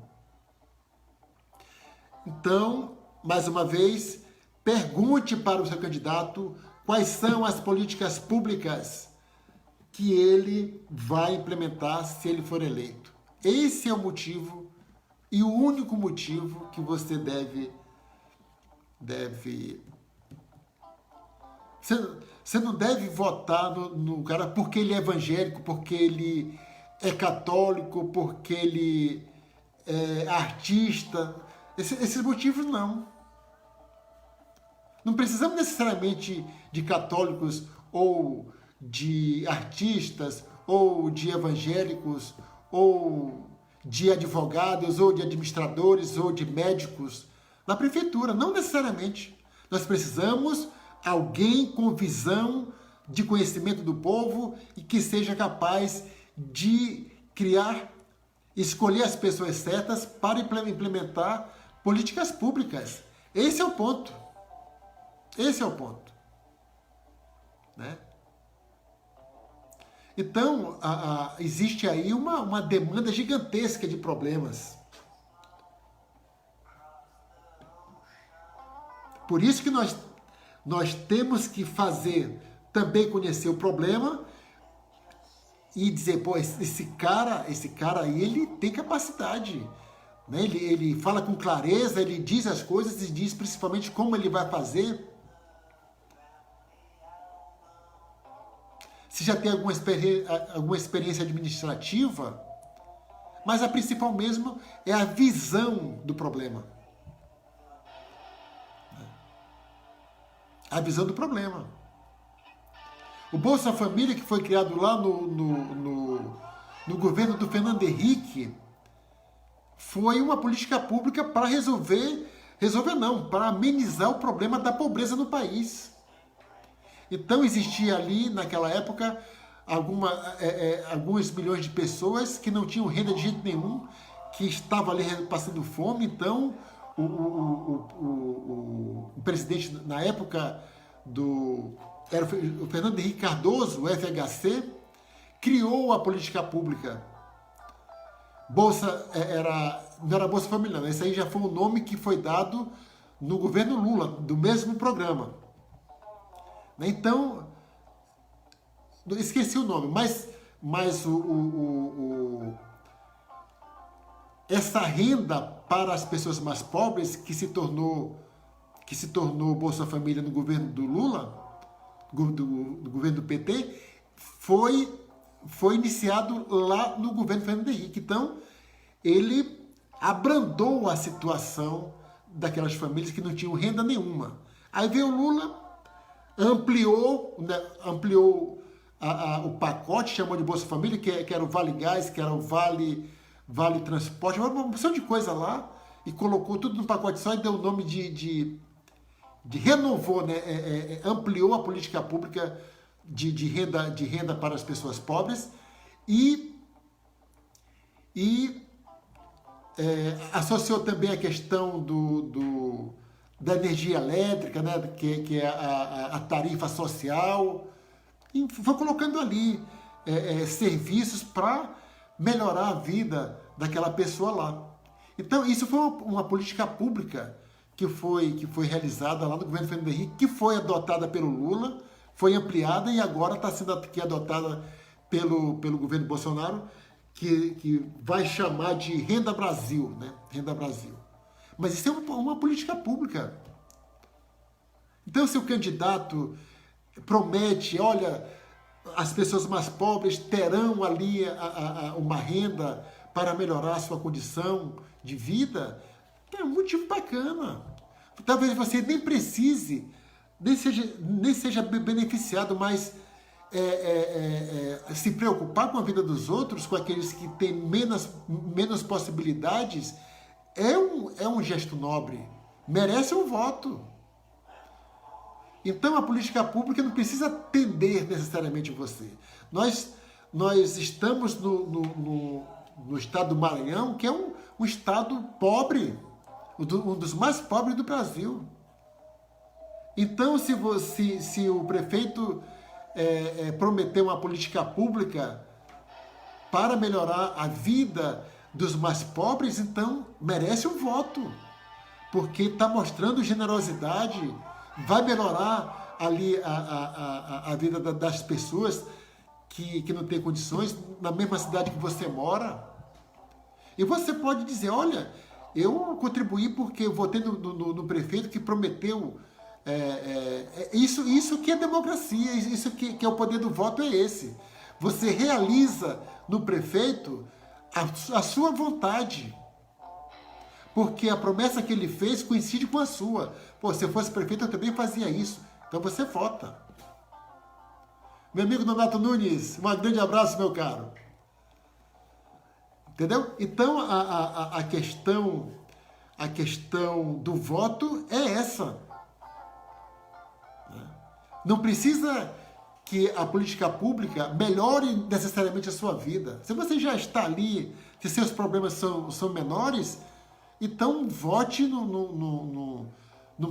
Então, mais uma vez, pergunte para o seu candidato quais são as políticas públicas que ele vai implementar se ele for eleito. Esse é o motivo e o único motivo que você deve... Você não deve votar no cara porque ele é evangélico, porque ele é católico, porque ele é artista. Esses motivos não. Não precisamos necessariamente de católicos ou de artistas ou de evangélicos ou de advogados ou de administradores ou de médicos na prefeitura. Não necessariamente. Nós precisamos alguém com visão de conhecimento do povo e que seja capaz de escolher as pessoas certas para implementar políticas públicas. Esse é o ponto. Esse é o ponto. Né? Então, existe aí uma demanda gigantesca de problemas. Por isso que nós temos que também conhecer o problema e dizer, pô, esse cara aí, ele tem capacidade. Né? Ele fala com clareza, ele diz as coisas e diz principalmente como ele vai fazer. Se já tem alguma experiência administrativa, mas a principal mesmo é a visão do problema. A visão do problema. O Bolsa Família, que foi criado lá no governo do Fernando Henrique, foi uma política pública para para amenizar o problema da pobreza no país. Então existia ali, naquela época, alguns milhões de pessoas que não tinham renda de jeito nenhum, que estavam ali passando fome. Então, o presidente, na época era o Fernando Henrique Cardoso, o FHC, criou a política pública. Não era Bolsa Família, não. Esse aí já foi um nome que foi dado no governo Lula, do mesmo programa. Então, esqueci o nome, mas essa renda para as pessoas mais pobres que se tornou Bolsa Família no governo do Lula, do governo do PT, foi iniciado lá no governo Fernando Henrique. Então, ele abrandou a situação daquelas famílias que não tinham renda nenhuma. Aí veio o Lula, ampliou o pacote, chamou de Bolsa Família, que era o Vale Gás, que era o Vale Transporte, uma opção de coisa lá, e colocou tudo num pacote só e deu o nome de renovou, né? Ampliou a política pública de renda para as pessoas pobres e associou também a questão da energia elétrica, né? que é a tarifa social, e foi colocando ali serviços para melhorar a vida daquela pessoa lá. Então, isso foi uma política pública que foi realizada lá no governo Fernando Henrique, que foi adotada pelo Lula, foi ampliada e agora está sendo aqui adotada pelo governo Bolsonaro, que vai chamar de Renda Brasil, né? Renda Brasil. Mas isso é uma política pública. Então, se o candidato promete, olha, as pessoas mais pobres terão ali uma renda para melhorar a sua condição de vida, é um motivo bacana. Talvez você nem precise, nem seja beneficiado, mas se preocupar com a vida dos outros, com aqueles que têm menos possibilidades, é um gesto nobre, merece um voto. Então a política pública não precisa atender necessariamente você. Nós estamos no estado do Maranhão, que é um estado pobre, um dos mais pobres do Brasil. Então, se o prefeito prometer uma política pública para melhorar a vida dos mais pobres, então merece um voto, porque está mostrando generosidade, vai melhorar ali a vida das pessoas que não têm condições na mesma cidade que você mora. E você pode dizer, olha, eu contribuí porque eu votei no prefeito que prometeu. Isso que é democracia, isso que é o poder do voto, é esse. Você realiza no prefeito a sua vontade, porque a promessa que ele fez coincide com a sua. Pô, se eu fosse prefeito, eu também fazia isso. Então você vota. Meu amigo Nonato Nunes, um grande abraço, meu caro. Entendeu? Então, a questão do voto é essa. Não precisa que a política pública melhore necessariamente a sua vida. Se você já está ali, se seus problemas são menores, Então, vote no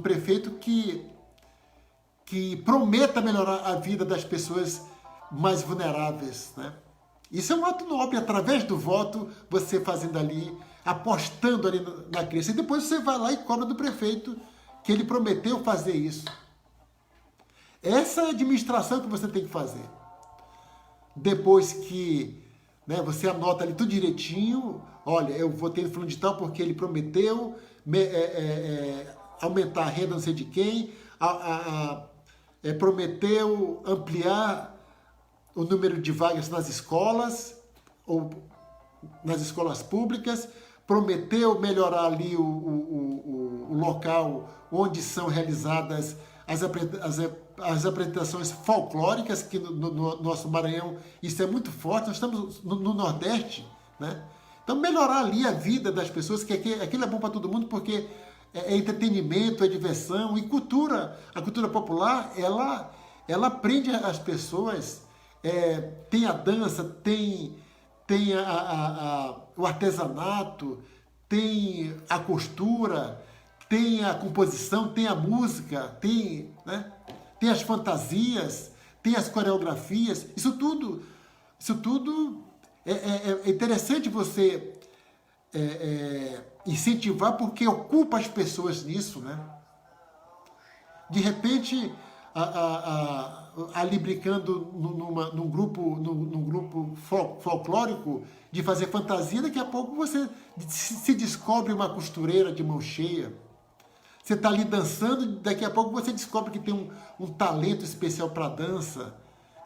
prefeito que prometa melhorar a vida das pessoas mais vulneráveis, né? Isso é um ato nobre, através do voto, você fazendo ali, apostando ali na crença. E depois você vai lá e cobra do prefeito que ele prometeu fazer isso. Essa é a administração que você tem que fazer. Depois que, né, você anota ali tudo direitinho, olha, eu votei no fulano de tal porque ele prometeu aumentar a renda não sei de quem, prometeu ampliar o número de vagas nas escolas, ou nas escolas públicas, prometeu melhorar ali o local onde são realizadas as apresentações folclóricas, que no nosso Maranhão isso é muito forte, nós estamos no Nordeste, né? Então melhorar ali a vida das pessoas, que aquilo é bom para todo mundo, porque é entretenimento, é diversão e cultura. A cultura popular, ela prende as pessoas, tem a dança, tem o artesanato, tem a costura, tem a composição, tem a música, tem, né, tem as fantasias, tem as coreografias. Isso tudo é interessante você incentivar, porque ocupa as pessoas nisso, né? De repente, ali brincando num grupo folclórico de fazer fantasia, daqui a pouco você se descobre uma costureira de mão cheia. Você está ali dançando, daqui a pouco você descobre que tem um talento especial para dança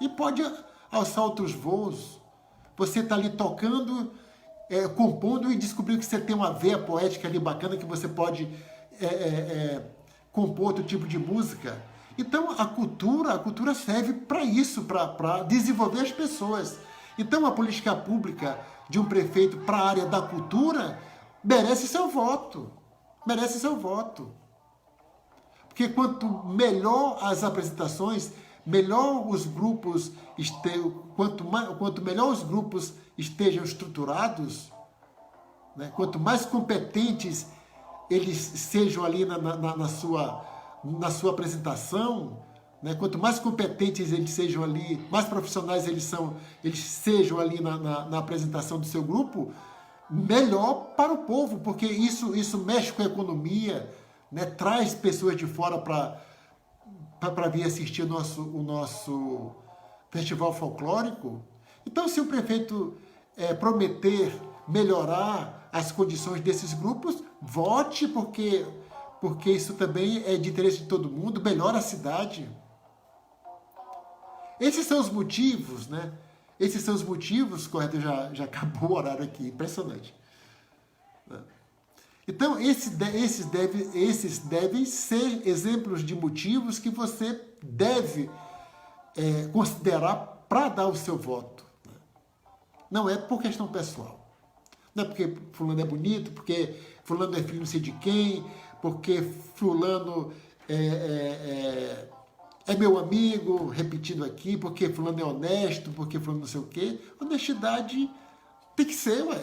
e pode alçar outros voos. Você está ali tocando, compondo, e descobriu que você tem uma veia poética ali bacana, que você pode compor outro tipo de música. Então a cultura serve para isso, para desenvolver as pessoas. Então a política pública de um prefeito para a área da cultura merece seu voto. Merece seu voto. Porque quanto melhor as apresentações, melhor os grupos quanto melhor os grupos estejam estruturados, né? Quanto mais competentes eles sejam ali na sua apresentação, né? Quanto mais competentes eles sejam ali, mais profissionais eles sejam ali na apresentação do seu grupo, melhor para o povo, porque isso mexe com a economia, né? Traz pessoas de fora para vir assistir o nosso festival folclórico. Então, se o prefeito prometer melhorar as condições desses grupos, vote, porque isso também é de interesse de todo mundo, melhora a cidade. Esses são os motivos, né? Esses são os motivos, correto? Já acabou o horário aqui, impressionante. Então, esses devem ser exemplos de motivos que você deve considerar para dar o seu voto. Não é por questão pessoal. Não é porque fulano é bonito, porque fulano é filho não sei de quem, porque fulano é meu amigo, repetindo aqui, porque fulano é honesto, porque fulano não sei o quê. Honestidade tem que ser, ué.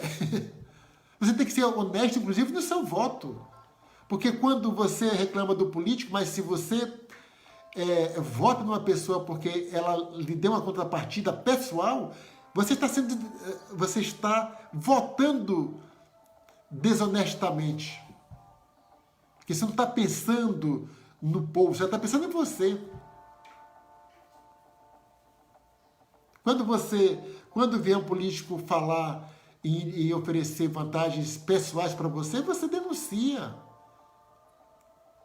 Você tem que ser honesto, inclusive, no seu voto. Porque quando você reclama do político, mas se você vota numa pessoa porque ela lhe deu uma contrapartida pessoal, você está votando desonestamente. Porque você não está pensando no povo, você está pensando em você. Quando vier um político falar e oferecer vantagens pessoais para você, você denuncia.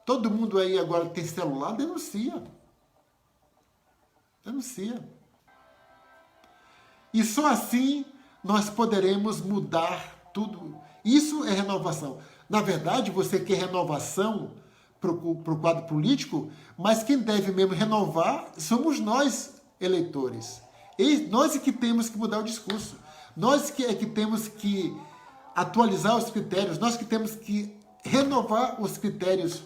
Todo mundo aí agora que tem celular, denuncia. Denuncia. E só assim nós poderemos mudar tudo. Isso é renovação. Na verdade, você quer renovação para o quadro político, mas quem deve mesmo renovar somos nós, eleitores. E nós é que temos que mudar o discurso. Nós é que temos que atualizar os critérios, nós que temos que renovar os critérios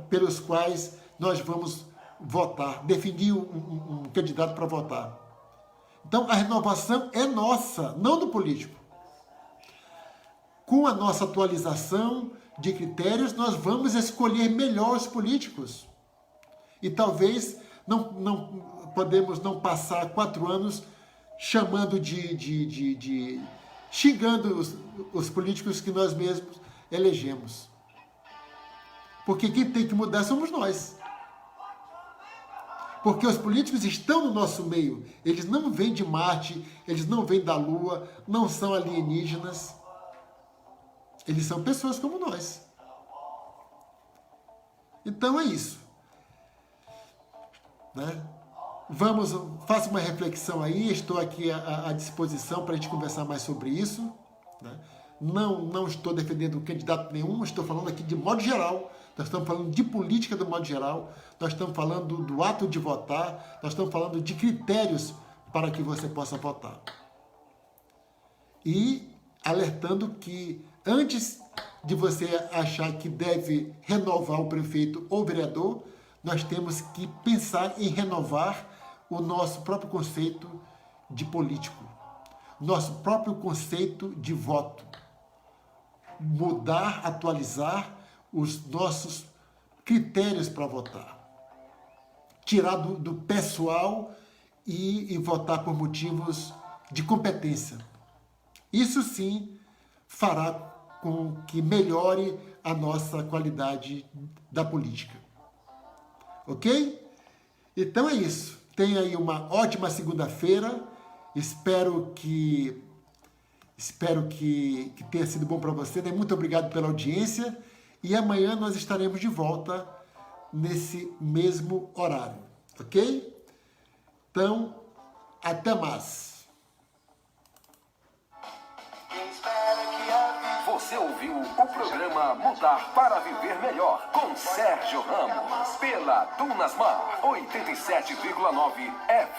pelos quais nós vamos votar, definir um candidato para votar. Então, a renovação é nossa, não do político. com a nossa atualização de critérios, nós vamos escolher melhor os políticos. E talvez não podemos não passar 4 anos chamando xingando os políticos que nós mesmos elegemos. Porque quem tem que mudar somos nós. Porque os políticos estão no nosso meio. Eles não vêm de Marte, eles não vêm da Lua, não são alienígenas. Eles são pessoas como nós. Então é isso. Né? Faça uma reflexão aí, estou aqui à disposição para a gente conversar mais sobre isso. Né? Não estou defendendo candidato nenhum, estou falando aqui de modo geral. Nós estamos falando de política do modo geral, nós estamos falando do ato de votar, nós estamos falando de critérios para que você possa votar. E alertando que antes de você achar que deve renovar o prefeito ou vereador, nós temos que pensar em renovar o nosso próprio conceito de político, nosso próprio conceito de voto. Mudar, atualizar os nossos critérios para votar. Tirar do pessoal e votar por motivos de competência. Isso sim fará com que melhore a nossa qualidade da política. Ok? Então é isso. Tenha aí uma ótima segunda-feira. Espero que tenha sido bom para você. Muito obrigado pela audiência. E amanhã nós estaremos de volta nesse mesmo horário. Ok? Então, até mais. Você ouviu o programa Mudar para Viver Melhor com Sérgio Ramos pela Tunasmar 87,9 F.